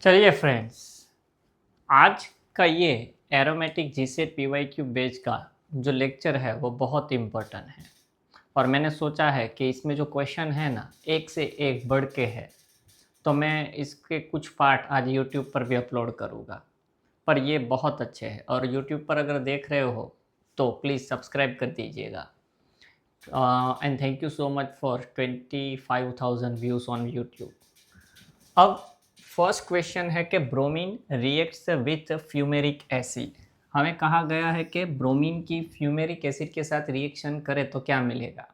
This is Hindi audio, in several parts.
चलिए फ्रेंड्स, आज का ये एरोमेटिक जीसेट पीवाईक्यू बैच का जो लेक्चर है वो बहुत इम्पोर्टेंट है और मैंने सोचा है कि इसमें जो क्वेश्चन है ना एक से एक बढ़ के है, तो मैं इसके कुछ पार्ट आज यूट्यूब पर भी अपलोड करूँगा। पर ये बहुत अच्छे हैं और यूट्यूब पर अगर देख रहे हो तो प्लीज़ सब्सक्राइब कर दीजिएगा। And thank you so much for 25,000 views on YouTube. अब फर्स्ट क्वेश्चन है कि bromine reacts with fumaric acid. हमें कहा गया है कि ब्रोमीन की फ्यूमेरिक एसिड के साथ रिएक्शन करे तो क्या मिलेगा।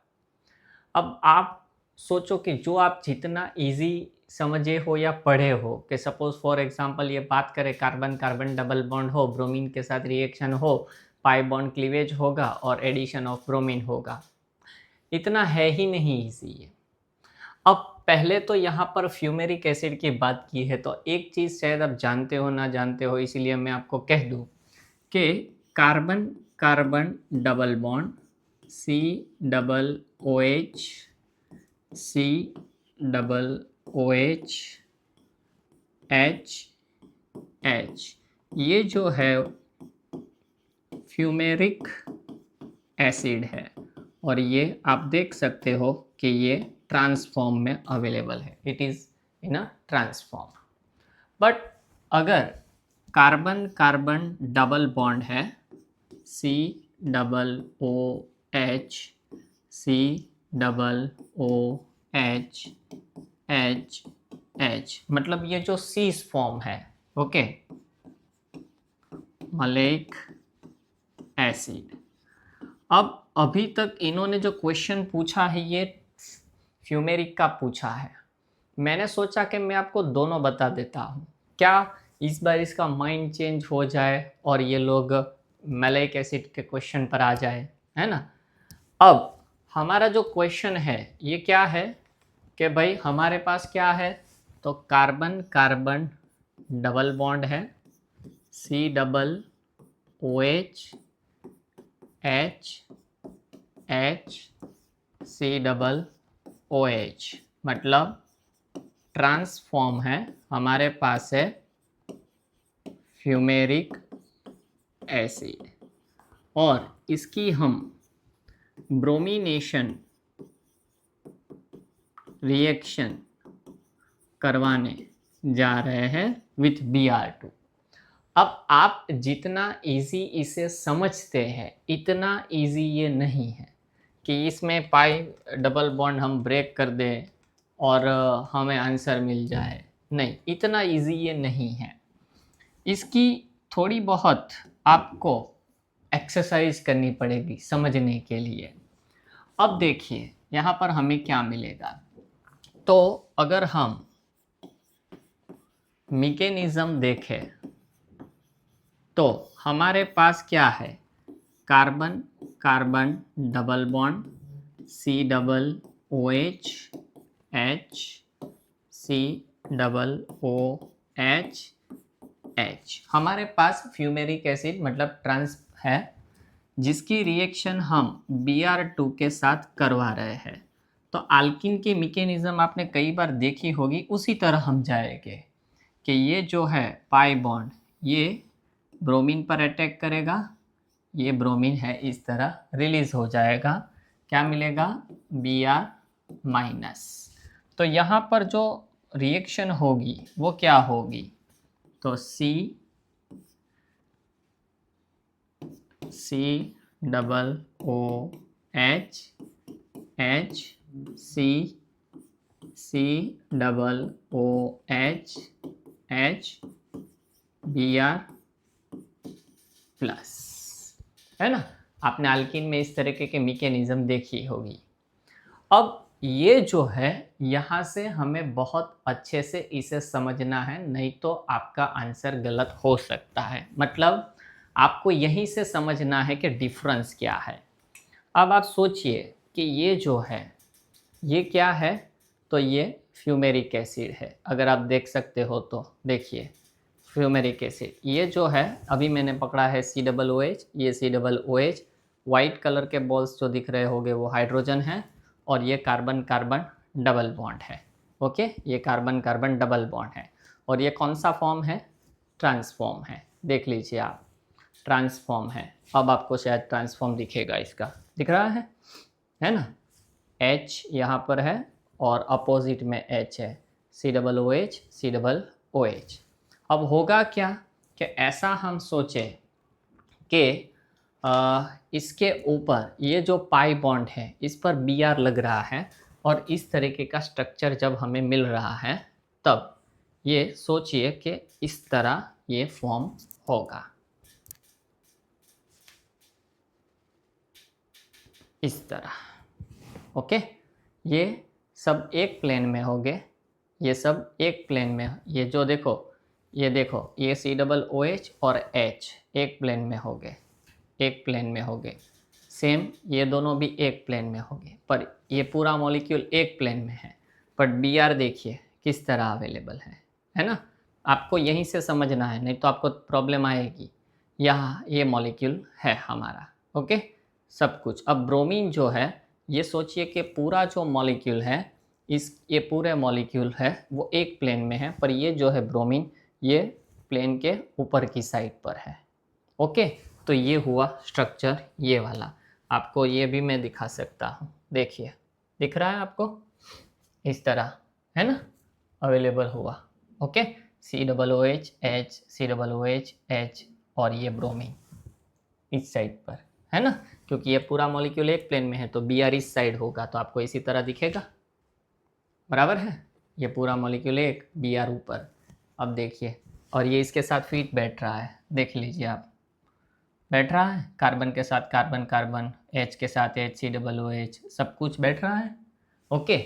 अब आप सोचो कि जो आप जितना इजी समझे हो या पढ़े हो कि सपोज फॉर एग्जांपल ये बात करें कार्बन कार्बन डबल बॉन्ड हो, ब्रोमीन के साथ रिएक्शन हो, पाई बॉन्ड क्लीवेज होगा और एडिशन ऑफ ब्रोमीन होगा। इतना है ही नहीं इजी ये। अब पहले तो यहाँ पर फ्यूमेरिक एसिड की बात की है, तो एक चीज़ शायद आप जानते हो ना जानते हो, इसीलिए मैं आपको कह दूँ कि carbon carbon double bond C double O H C double O H H H, ये जो है फ्यूमेरिक एसिड है और ये आप देख सकते हो कि ये ट्रांसफॉर्म में अवेलेबल है, it is in a transform. But अगर कार्बन कार्बन डबल बॉन्ड है C double O H C double O H H H, मतलब ये जो सीस फॉर्म है, ओके, मलेइक एसिड। अब अभी तक इन्होंने जो क्वेश्चन पूछा है ये फ्यूमेरिक का पूछा है। मैंने सोचा कि मैं आपको दोनों बता देता हूँ, क्या इस बार इसका माइंड चेंज हो जाए और ये लोग मैलेइक एसिड के क्वेश्चन पर आ जाए, है ना। अब हमारा जो क्वेश्चन है ये क्या है कि भाई हमारे पास क्या है, तो कार्बन कार्बन डबल बॉन्ड है C double O H H H C double O H, मतलब ट्रांसफॉर्म है, हमारे पास है फ्यूमेरिक एसिड और इसकी हम ब्रोमिनेशन रिएक्शन करवाने जा रहे हैं विथ Br2। अब आप जितना इजी इसे समझते हैं इतना इजी ये नहीं है कि इसमें पाई डबल बॉन्ड हम ब्रेक कर दें और हमें आंसर मिल जाए। नहीं, इतना इजी ये नहीं है। इसकी थोड़ी बहुत आपको एक्सरसाइज करनी पड़ेगी समझने के लिए। अब देखिए यहाँ पर हमें क्या मिलेगा, तो अगर हम मैकेनिज्म देखें तो हमारे पास क्या है, carbon carbon double bond C double O H H C double O H H, हमारे पास फ्यूमेरिक एसिड मतलब ट्रांस है जिसकी रिएक्शन हम Br2 के साथ करवा रहे हैं। तो अल्किन की मैकेनिज्म आपने कई बार देखी होगी, उसी तरह हम जाएंगे कि ये जो है पाई बॉन्ड ये ब्रोमीन पर अटैक करेगा, ये ब्रोमीन है इस तरह रिलीज हो जाएगा, क्या मिलेगा Br माइनस। तो यहाँ पर जो रिएक्शन होगी वो क्या होगी, तो C double O H H C double O H H Br plus, है ना। आपने अल्किन में इस तरीके के मैकेनिज्म देखी होगी। अब ये जो है यहाँ से हमें बहुत अच्छे से इसे समझना है, नहीं तो आपका आंसर गलत हो सकता है। मतलब आपको यहीं से समझना है कि डिफरेंस क्या है। अब आप सोचिए कि ये जो है ये क्या है, तो ये फ्यूमेरिक एसिड है। अगर आप देख सकते हो तो देखिए फ्यूमेरिक एसिड, ये जो है अभी मैंने पकड़ा है सी डबल ओ एच, ये C double O H, white colour के बॉल्स जो दिख रहे होंगे वो हाइड्रोजन है और ये कार्बन कार्बन डबल बॉन्ड है। ओके, ये कार्बन कार्बन डबल बॉन्ड है। और ये कौन सा फॉर्म है? ट्रांसफॉर्म है। देख लीजिए आप, ट्रांसफॉर्म है। अब आपको शायद ट्रांसफॉर्म दिखेगा, इसका दिख रहा है ना? H यहाँ पर है और अपोजिट में H है, COOH COOH। अब होगा क्या कि ऐसा हम सोचें कि इसके ऊपर ये जो पाई बॉन्ड है इस पर Br लग रहा है और इस तरीके का स्ट्रक्चर जब हमें मिल रहा है तब ये सोचिए कि इस तरह ये फॉर्म होगा, इस तरह। ओके, ये सब एक प्लेन में हो गए, ये सब एक प्लेन में। ये जो देखो, ये देखो, ये COOH और H एक प्लेन में हो गए, एक प्लेन में हो गए। सेम ये दोनों भी एक प्लेन में हो गए, पर ये पूरा मॉलिक्यूल एक प्लेन में है। बट Br देखिए किस तरह अवेलेबल है ना? आपको यहीं से समझना है, नहीं तो आपको प्रॉब्लम आएगी। यहाँ ये मॉलिक्यूल है हमारा। ओके, सब कुछ। अब ब्रोमीन जो है, ये सोचिए कि पूरा जो मॉलिक्यूल है, ये पूरे मॉलिक्यूल है वो एक प्लेन में है, पर ये जो है ब्रोमीन, ये प्लेन के ऊपर की साइड पर है। ओके, तो ये हुआ स्ट्रक्चर ये वाला। आपको ये भी मैं दिखा सकता हूँ, देखिए दिख रहा है आपको, इस तरह है ना, अवेलेबल हुआ। Okay, COOH H COOH H और ये ब्रोमीन इस साइड पर है ना, क्योंकि ये पूरा मॉलिक्यूल एक प्लेन में है तो Br इस साइड होगा, तो आपको इसी तरह दिखेगा। बराबर है, ये पूरा मॉलिक्यूल एक, Br ऊपर। अब देखिए, और ये इसके साथ फिट बैठ रहा है, देख लीजिए आप, बैठ रहा है कार्बन के साथ कार्बन, कार्बन H के साथ H COOH, सब कुछ बैठ रहा है। ओके,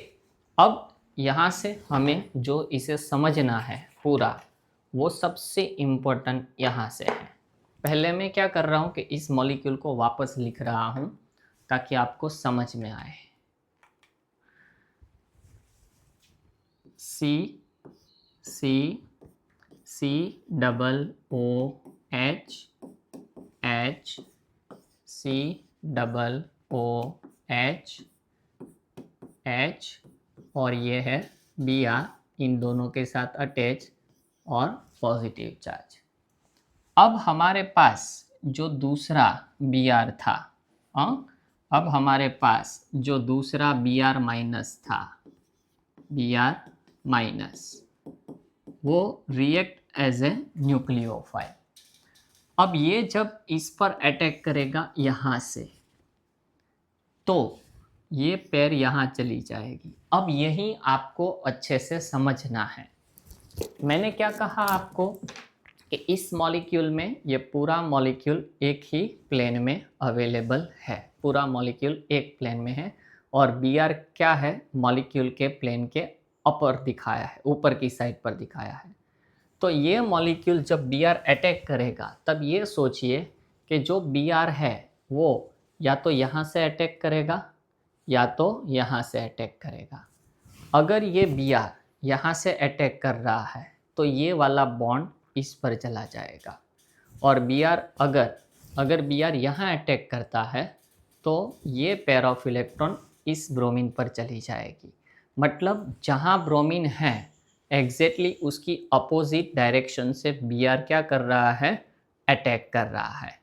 अब यहाँ से हमें जो इसे समझना है पूरा, वो सबसे इम्पोर्टेंट यहाँ से है। पहले मैं क्या कर रहा हूँ कि इस मॉलिक्यूल को वापस लिख रहा हूँ ताकि आपको समझ में आए। COOH और ये है Br, इन दोनों के साथ अटैच और पॉजिटिव चार्ज। अब हमारे पास जो दूसरा Br था, अब हमारे पास जो दूसरा Br माइनस था, Br माइनस, वो रिएक्ट एज ए न्यूक्लियोफाइल। अब ये जब इस पर अटैक करेगा यहाँ से, तो ये पैर यहाँ चली जाएगी। अब यही आपको अच्छे से समझना है। मैंने क्या कहा आपको कि इस मॉलिक्यूल में ये पूरा मॉलिक्यूल एक ही प्लेन में अवेलेबल है, पूरा मॉलिक्यूल एक प्लेन में है, और Br क्या है, मॉलिक्यूल के प्लेन के अपर दिखाया है, ऊपर की साइड पर दिखाया है। तो ये मॉलिक्यूल जब Br अटैक करेगा तब ये सोचिए कि जो Br है वो या तो यहाँ से अटैक करेगा या तो यहाँ से अटैक करेगा। अगर ये Br यहाँ से अटैक कर रहा है तो ये वाला बॉन्ड इस पर चला जाएगा, और Br अगर Br यहाँ अटैक करता है तो ये पेयर ऑफ इलेक्ट्रॉन इस ब्रोमीन पर चली जाएगी। मतलब जहाँ ब्रोमीन है एग्जैक्टली उसकी अपोजिट डायरेक्शन से Br क्या कर रहा है, अटैक कर रहा है।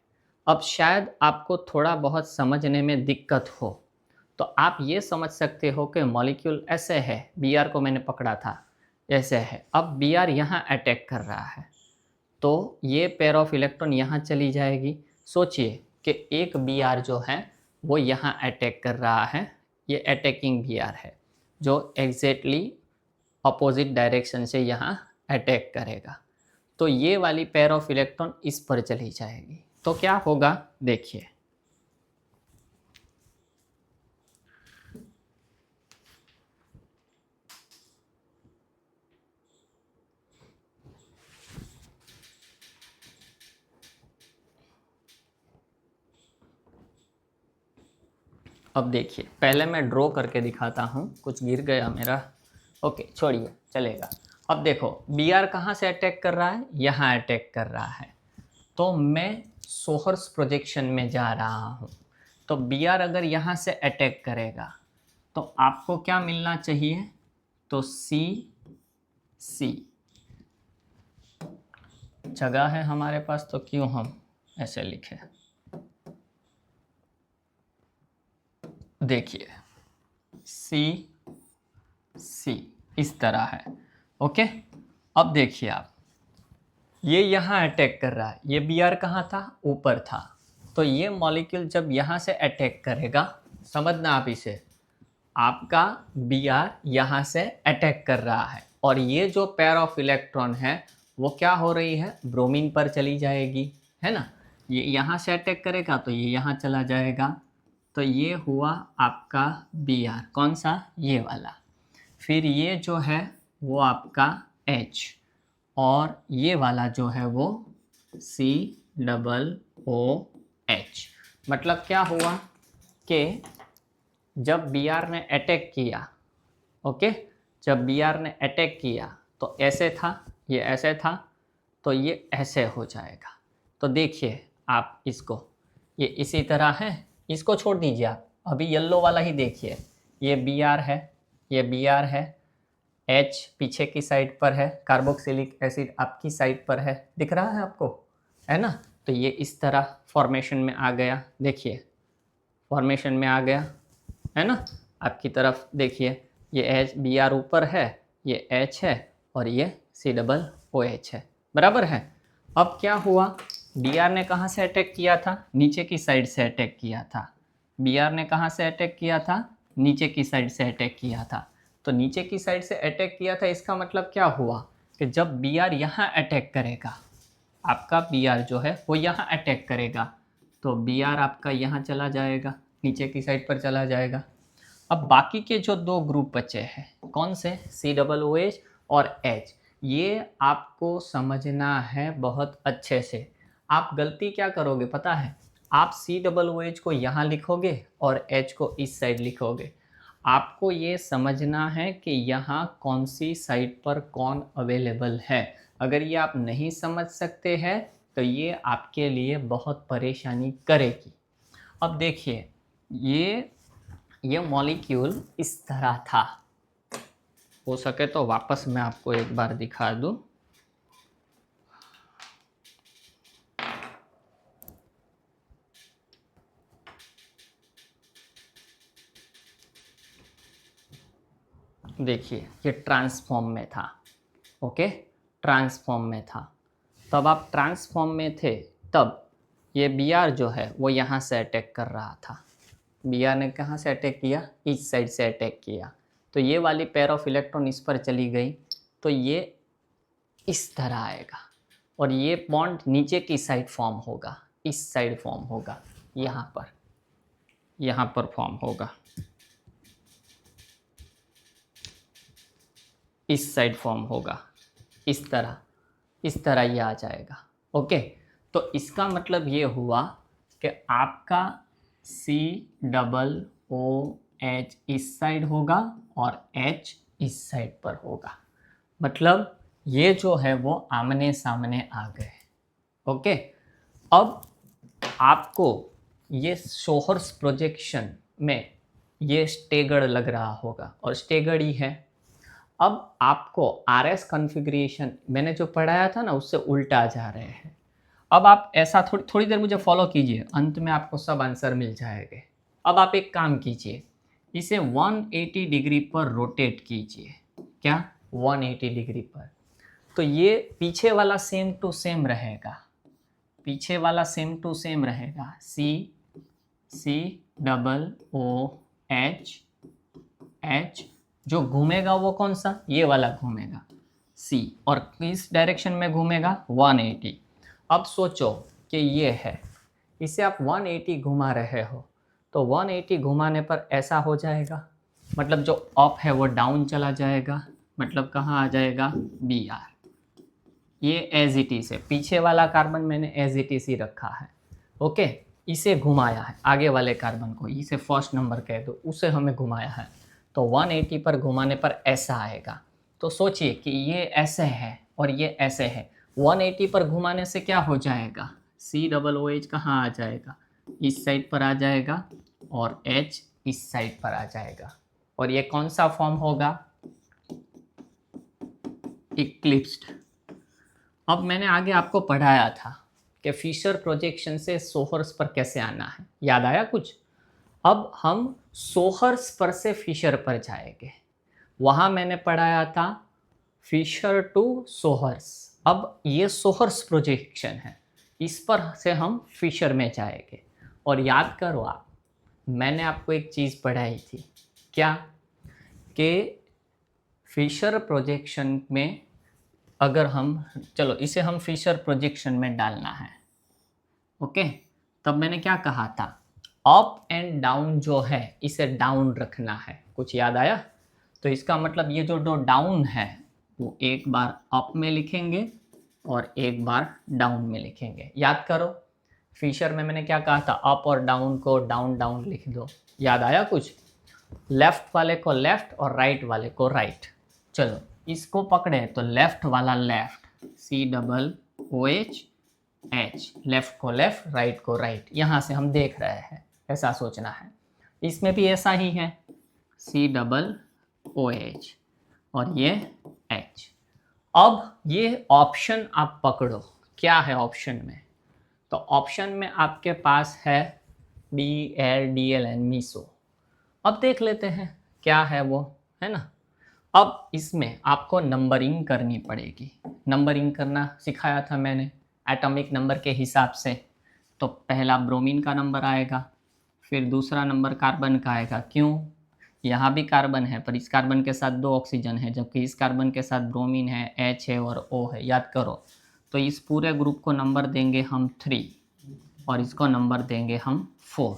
अब शायद आपको थोड़ा बहुत समझने में दिक्कत हो, तो आप ये समझ सकते हो कि मॉलिक्यूल ऐसे है, Br को मैंने पकड़ा था, ऐसे है, अब Br यहाँ अटैक कर रहा है तो ये पेयर ऑफ इलेक्ट्रॉन यहाँ चली जाएगी। सोचिए कि एक Br जो है वो यहाँ अटैक कर रहा है, ये अटैकिंग Br है जो एग्जैक्टली अपोजिट डायरेक्शन से यहाँ अटैक करेगा, तो ये वाली पेयर ऑफ इलेक्ट्रॉन इस पर चली जाएगी। तो क्या होगा देखिए, अब देखिए, पहले मैं ड्रॉ करके दिखाता हूँ, कुछ गिर गया मेरा। ओके छोड़िए, चलेगा। अब देखो Br कहाँ से अटैक कर रहा है, यहाँ अटैक कर रहा है, तो मैं सोहर्स प्रोजेक्शन में जा रहा हूँ। तो Br अगर यहाँ से अटैक करेगा तो आपको क्या मिलना चाहिए, तो C जगह है हमारे पास तो क्यों हम ऐसे लिखें। देखिए सी सी इस तरह है। ओके, अब देखिए आप, ये यहाँ अटैक कर रहा है, ये बी आर कहाँ था, ऊपर था। तो ये मॉलिक्यूल जब यहाँ से अटैक करेगा, समझना आप इसे, आपका बी आर यहाँ से अटैक कर रहा है और ये जो पेयर ऑफ इलेक्ट्रॉन है वो क्या हो रही है, ब्रोमीन पर चली जाएगी, है ना। ये यहाँ से अटैक करेगा तो ये यहाँ चला जाएगा। तो ये हुआ आपका बी आर, कौन सा, ये वाला। फिर ये जो है वो आपका H, और ये वाला जो है वो COOH। मतलब क्या हुआ कि जब बी आर ने अटैक किया, ओके, जब बी आर ने अटैक किया तो ऐसे था, ये ऐसे था, तो ये ऐसे हो जाएगा। तो देखिए आप इसको, ये इसी तरह है, इसको छोड़ दीजिए आप, अभी येलो वाला ही देखिए। ये बी आर है, ये बी आर है, H पीछे की साइड पर है, कार्बोक्सिलिक एसिड आपकी साइड पर है, दिख रहा है आपको, है ना। तो ये इस तरह फॉर्मेशन में आ गया, देखिए फॉर्मेशन में आ गया, है ना। आपकी तरफ देखिए, ये H बी आर ऊपर है, ये H है और ये COOH है, बराबर है। अब क्या हुआ, बी आर ने कहाँ से अटैक किया था, नीचे की साइड से अटैक किया था। बी आर ने कहाँ से अटैक किया था, नीचे की साइड से अटैक किया था। तो नीचे की साइड से अटैक किया था, इसका मतलब क्या हुआ कि जब बी आर यहाँ अटैक करेगा, आपका बी आर जो है वो यहाँ अटैक करेगा, तो बी आर आपका यहाँ चला जाएगा, नीचे की साइड पर चला जाएगा। अब बाकी के जो दो ग्रुप बचे हैं, कौन से, COOH और H, ये आपको समझना है बहुत अच्छे से। आप गलती क्या करोगे पता है, आप COOH को यहाँ लिखोगे और H को इस साइड लिखोगे। आपको ये समझना है कि यहाँ कौन सी साइड पर कौन अवेलेबल है। अगर ये आप नहीं समझ सकते हैं तो ये आपके लिए बहुत परेशानी करेगी। अब देखिए, ये मॉलिक्यूल इस तरह था, हो सके तो वापस मैं आपको एक बार दिखा दूं। देखिए ये ट्रांसफॉर्म में था, ओके, ट्रांसफॉर्म में था। तब आप ट्रांसफॉर्म में थे, तब ये बी आर जो है वो यहाँ से अटैक कर रहा था। बी आर ने कहाँ से अटैक किया, इस साइड से अटैक किया। तो ये वाली पेयर ऑफ इलेक्ट्रॉन इस पर चली गई, तो ये इस तरह आएगा और ये बॉन्ड नीचे की साइड फॉर्म होगा, इस साइड फॉर्म होगा, यहाँ पर फॉर्म होगा, इस साइड फॉर्म होगा, इस तरह ये आ जाएगा। ओके, तो इसका मतलब ये हुआ कि आपका COOH इस साइड होगा और H इस साइड पर होगा। मतलब ये जो है वो आमने सामने आ गए। ओके, अब आपको ये सोहर्स प्रोजेक्शन में ये स्टेगर्ड लग रहा होगा और स्टेगर्ड ही है। अब आपको RS कॉन्फ़िगरेशन मैंने जो पढ़ाया था ना उससे उल्टा जा रहे हैं। अब आप ऐसा थोड़ी देर मुझे फॉलो कीजिए, अंत में आपको सब आंसर मिल जाएंगे। अब आप एक काम कीजिए, इसे 180 डिग्री पर रोटेट कीजिए। क्या, 180 डिग्री पर। तो ये पीछे वाला सेम टू सेम रहेगा, पीछे वाला सेम टू सेम रहेगा, COOH। जो घूमेगा वो कौन सा, ये वाला घूमेगा C, और किस डायरेक्शन में घूमेगा, 180। अब सोचो कि ये है, इसे आप 180 घुमा रहे हो, तो 180 घुमाने पर ऐसा हो जाएगा, मतलब जो अप है वो डाउन चला जाएगा, मतलब कहाँ आ जाएगा, BR। ये एज इट इज है, पीछे वाला कार्बन मैंने एज इट इज ही रखा है। ओके, इसे घुमाया है, आगे वाले कार्बन को, इसे फर्स्ट नंबर कह दो, उसे हमें घुमाया है, तो 180 पर घुमाने पर ऐसा आएगा। तो सोचिए कि ये ऐसे है और ये ऐसे है, 180 पर घुमाने से क्या हो जाएगा, COOH कहाँ आ जाएगा, इस साइड पर आ जाएगा और H इस साइड पर आ जाएगा, और ये कौन सा फॉर्म होगा, इक्लिप्स्ड। अब मैंने आगे आपको पढ़ाया था कि फिशर प्रोजेक्शन से सोहर्स पर कैसे आना है, याद आया कुछ? अब हम सोहर्स पर से फिशर पर जाएंगे। वहाँ मैंने पढ़ाया था फिशर टू सोहर्स। अब ये सोहर्स प्रोजेक्शन है, इस पर से हम फिशर में जाएंगे। और याद करो आप, मैंने आपको एक चीज़ पढ़ाई थी, क्या? कि फिशर प्रोजेक्शन में अगर हम, चलो इसे हम फिशर प्रोजेक्शन में डालना है, ओके? तब मैंने क्या कहा था, अप एंड डाउन जो है इसे डाउन रखना है। कुछ याद आया? तो इसका मतलब ये जो डाउन है वो एक बार अप में लिखेंगे और एक बार डाउन में लिखेंगे। याद करो, फिशर में मैंने क्या कहा था, अप और डाउन को डाउन डाउन लिख दो। याद आया कुछ? लेफ्ट वाले को लेफ्ट और राइट वाले को राइट। चलो इसको पकड़े तो लेफ्ट वाला लेफ्ट, COOH H, लेफ्ट को लेफ्ट, राइट को राइट। यहाँ से हम देख रहे हैं, ऐसा सोचना है। इसमें भी ऐसा ही है, COOH और ये H। अब ये ऑप्शन आप पकड़ो, क्या है ऑप्शन में? तो ऑप्शन में आपके पास है BL, DL एंड मीसो। अब देख लेते हैं क्या है वो, है ना? अब इसमें आपको नंबरिंग करनी पड़ेगी। नंबरिंग करना सिखाया था मैंने एटॉमिक नंबर के हिसाब से। तो पहला ब्रोमीन का नंबर आएगा, फिर दूसरा नंबर कार्बन का आएगा। क्यों? यहाँ भी कार्बन है पर इस कार्बन के साथ 2 ऑक्सीजन है, जबकि इस कार्बन के साथ ब्रोमीन है, H है और O है। याद करो, तो इस पूरे ग्रुप को नंबर देंगे हम 3 और इसको नंबर देंगे हम 4।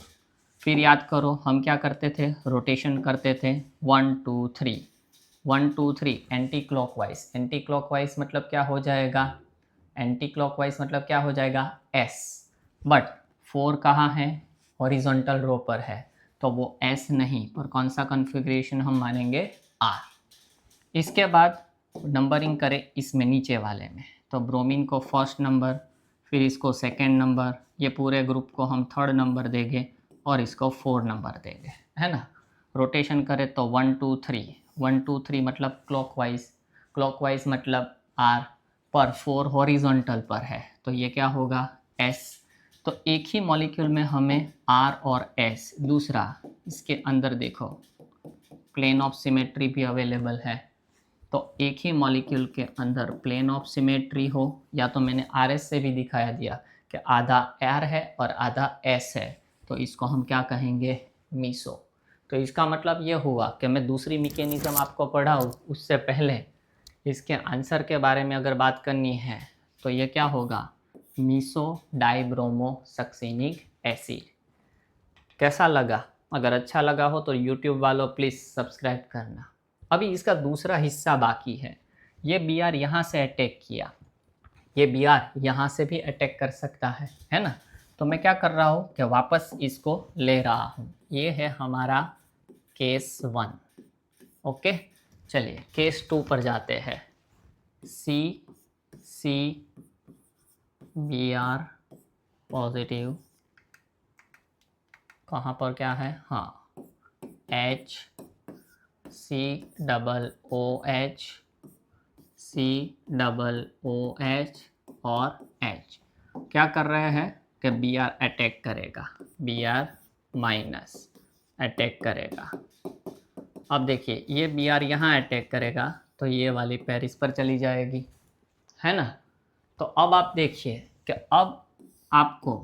फिर याद करो हम क्या करते थे, रोटेशन करते थे 1 2 3 1 2 3 एंटी क्लॉकवाइज। एंटी क्लॉकवाइज मतलब क्या हो जाएगा? एंटी क्लॉकवाइज मतलब क्या हो जाएगा? S। बट 4 कहाँ है? हॉरिजॉन्टल रो पर है, तो वो S नहीं, पर कौन सा कॉन्फ़िगरेशन हम मानेंगे? R। इसके बाद नंबरिंग करें इसमें नीचे वाले में, तो ब्रोमीन को फर्स्ट नंबर, फिर इसको सेकेंड नंबर, ये पूरे ग्रुप को हम थर्ड नंबर देंगे और इसको 4 नंबर देंगे, है ना? रोटेशन करें तो 1 2 3 1 2 3 मतलब क्लॉकवाइज, क्लॉकवाइज मतलब R, पर 4 हॉरिजॉन्टल पर है तो ये क्या होगा? S। तो एक ही मॉलिक्यूल में हमें R और S, दूसरा इसके अंदर देखो प्लेन ऑफ सिमेट्री भी अवेलेबल है। तो एक ही मॉलिक्यूल के अंदर प्लेन ऑफ सिमेट्री हो, या तो मैंने RS से भी दिखाया दिया कि आधा R है और आधा S है, तो इसको हम क्या कहेंगे? मीसो। तो इसका मतलब ये हुआ कि मैं दूसरी मैकेनिज्म आपको पढ़ाऊँ उससे पहले इसके आंसर के बारे में अगर बात करनी है तो ये क्या होगा? Meso dibromo succinic acid. कैसा लगा? अगर अच्छा लगा हो तो यूट्यूब वालों प्लीज़ सब्सक्राइब करना। अभी इसका दूसरा हिस्सा बाकी है। ये BR यहाँ से अटैक किया, ये BR यहाँ से भी अटैक कर सकता है ना? तो मैं क्या कर रहा हूँ कि वापस इसको ले रहा हूँ। ये है हमारा केस 1, ओके। चलिए केस 2 पर जाते हैं। C BR पॉजिटिव, कहाँ पर क्या है? हाँ, H COOH COOH और H क्या कर रहे हैं कि BR अटैक करेगा, BR माइनस अटैक करेगा। अब देखिए ये BR यहाँ अटैक करेगा तो ये वाली पैर इस पर चली जाएगी, है ना? तो अब आप देखिए कि अब आपको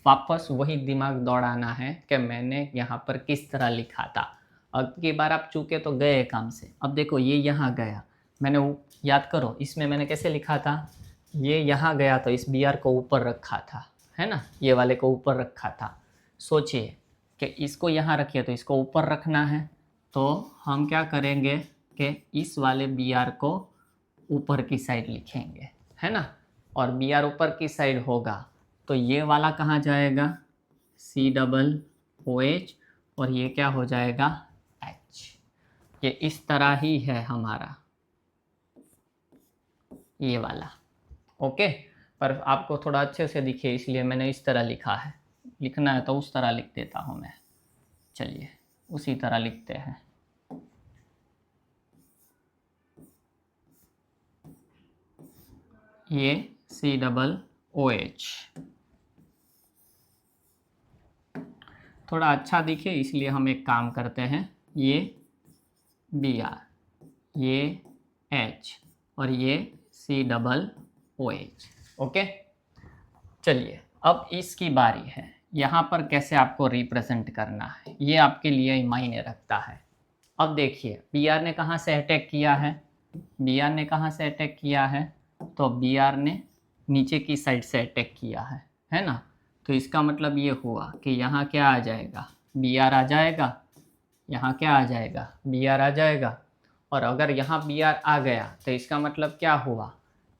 वापस वही दिमाग दौड़ाना है कि मैंने यहाँ पर किस तरह लिखा था। अब की बार आप चूके तो गए काम से। अब देखो ये यहाँ गया, मैंने याद करो इसमें मैंने कैसे लिखा था, ये यहाँ गया तो इस BR को ऊपर रखा था, है ना? ये वाले को ऊपर रखा था। सोचिए कि इसको यहाँ रखिए तो इसको ऊपर रखना है, तो हम क्या करेंगे कि इस वाले BR को ऊपर की साइड लिखेंगे, है ना? और BR ऊपर की साइड होगा तो ये वाला कहाँ जाएगा? COOH और ये क्या हो जाएगा? H। ये इस तरह ही है हमारा ये वाला, ओके। पर आपको थोड़ा अच्छे से दिखे इसलिए मैंने इस तरह लिखा है। लिखना है तो उस तरह लिख देता हूँ मैं। चलिए उसी तरह लिखते हैं। ये COOH। थोड़ा अच्छा दिखे इसलिए हम एक काम करते हैं, ये Br, ये H और ये COOH। ओके, चलिए अब इसकी बारी है। यहाँ पर कैसे आपको रिप्रेजेंट करना है ये आपके लिए मायने रखता है। अब देखिए Br ने कहाँ से अटैक किया है, Br ने कहाँ से अटैक किया है, तो Br ने नीचे की साइड से अटैक किया है ना। तो इसका मतलब ये हुआ कि यहाँ क्या आ जाएगा, Br आ जाएगा, यहाँ क्या आ जाएगा, Br आ जाएगा। और अगर यहाँ Br आ गया तो इसका मतलब क्या हुआ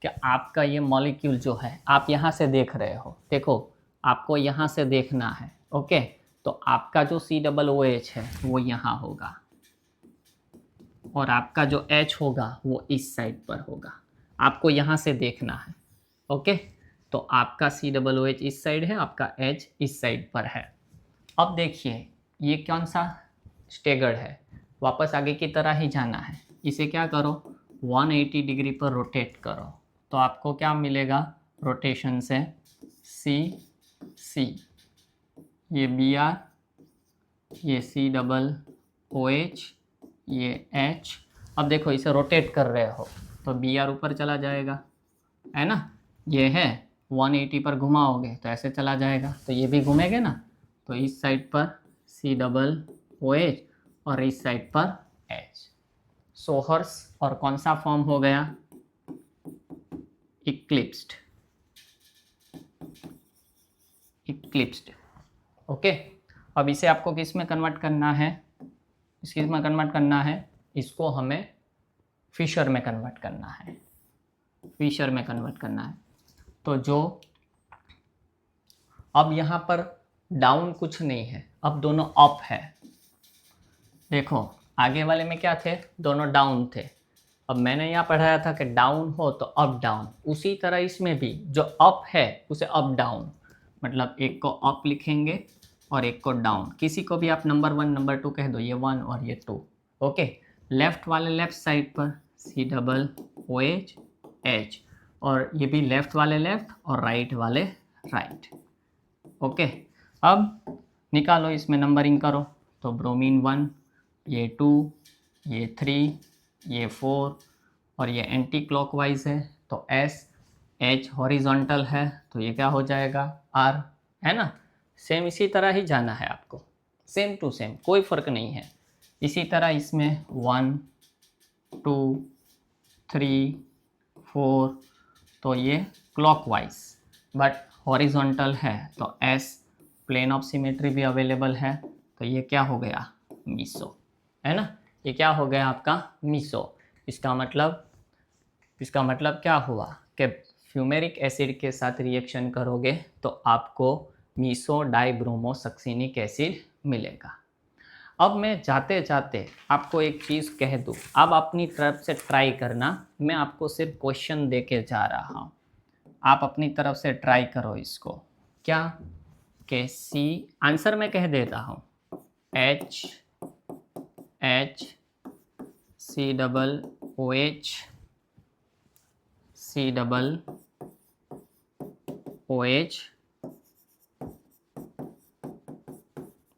कि आपका ये मॉलिक्यूल जो है आप यहाँ से देख रहे हो, देखो आपको यहाँ से देखना है। ओके, तो आपका जो COOH है वो यहाँ होगा और आपका जो H होगा वो इस साइड पर होगा, आपको यहाँ से देखना है। ओके, तो आपका COOH इस साइड है, आपका H इस साइड पर है। अब देखिए ये कौन सा स्टेगर्ड है, वापस आगे की तरह ही जाना है। इसे क्या करो, 180 डिग्री पर रोटेट करो, तो आपको क्या मिलेगा, रोटेशन से C, ये Br, ये COOH, ये H। अब देखो इसे रोटेट कर रहे हो तो Br ऊपर चला जाएगा, है ना। ये है 180 पर घुमाओगे तो ऐसे चला जाएगा, तो ये भी घूमेंगे ना। तो इस साइड पर COOH और इस साइड पर H। सोहर्स और कौन सा फॉर्म हो गया, इक्लिप्स्ड। ओके, अब इसे आपको किस में कन्वर्ट करना है, किस में कन्वर्ट करना है, इसको हमें फिशर में कन्वर्ट करना है, फिशर में कन्वर्ट करना है। तो जो अब यहाँ पर डाउन कुछ नहीं है, अब दोनों अप है। देखो आगे वाले में क्या थे, दोनों डाउन थे। अब मैंने यहाँ पढ़ाया था कि डाउन हो तो अप डाउन, उसी तरह इसमें भी जो अप है उसे अप डाउन, मतलब एक को अप लिखेंगे और एक को डाउन। किसी को भी आप नंबर 1 नंबर 2 कह दो, ये 1 और ये 2। ओके, लेफ्ट वाले लेफ्ट साइड पर COOH H और ये भी लेफ्ट वाले लेफ्ट और राइट वाले राइट। ओके, अब निकालो इसमें नंबरिंग करो, तो ब्रोमीन 1, ये 2, ये 3, ये 4 और ये एंटी क्लॉकवाइज है, तो S, H हॉरिजॉन्टल है तो ये क्या हो जाएगा R, है ना। सेम इसी तरह ही जाना है आपको, सेम टू सेम, कोई फ़र्क नहीं है। इसी तरह इसमें 1, 2, 3, 4, तो ये क्लॉकवाइज बट हॉरिजॉन्टल है, तो S प्लेन ऑफ सिमेट्री भी अवेलेबल है, तो ये क्या हो गया, मीसो, है ना। ये क्या हो गया आपका मीसो। इसका मतलब क्या हुआ कि फ्यूमेरिक एसिड के साथ रिएक्शन करोगे तो आपको मीसो डाइब्रोमोसक्सिनिक एसिड मिलेगा। अब मैं जाते जाते आपको एक चीज़ कह दूँ, अब अपनी तरफ से ट्राई करना, मैं आपको सिर्फ क्वेश्चन दे के जा रहा हूँ, आप अपनी तरफ से ट्राई करो इसको। क्या कि C आंसर मैं कह देता हूँ, H COOH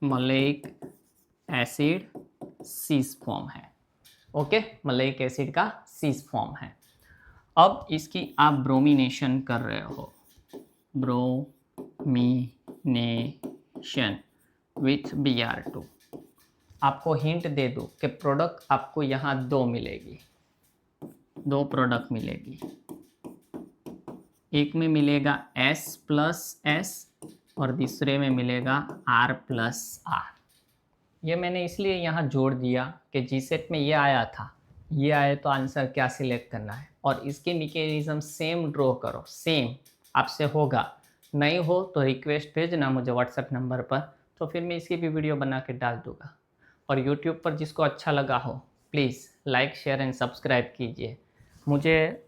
मलेइक एसिड सीस फॉर्म है। ओके, मलेइक एसिड का सीस फॉर्म है। अब इसकी आप ब्रोमिनेशन कर रहे हो, ब्रोमिनेशन विथ Br2। आपको हिंट दे दूँ कि प्रोडक्ट आपको यहाँ 2 मिलेगी, 2 प्रोडक्ट मिलेगी। एक में मिलेगा S+S और दूसरे में मिलेगा R+R। ये मैंने इसलिए यहाँ जोड़ दिया कि जीसेट में ये आया था, ये आए तो आंसर क्या सिलेक्ट करना है, और इसके मैकेनिज्म सेम ड्रॉ करो, सेम आपसे होगा। नहीं हो तो रिक्वेस्ट भेजना मुझे व्हाट्सएप नंबर पर, तो फिर मैं इसकी भी वीडियो बना के डाल दूँगा। और यूट्यूब पर जिसको अच्छा लगा हो please like share and subscribe कीजिए। मुझे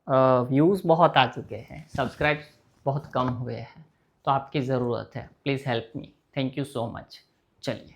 व्यूज़ बहुत आ चुके हैं, सब्सक्राइब बहुत कम हुए हैं, तो आपकी ज़रूरत है, please help me. Thank you so much. चलिए।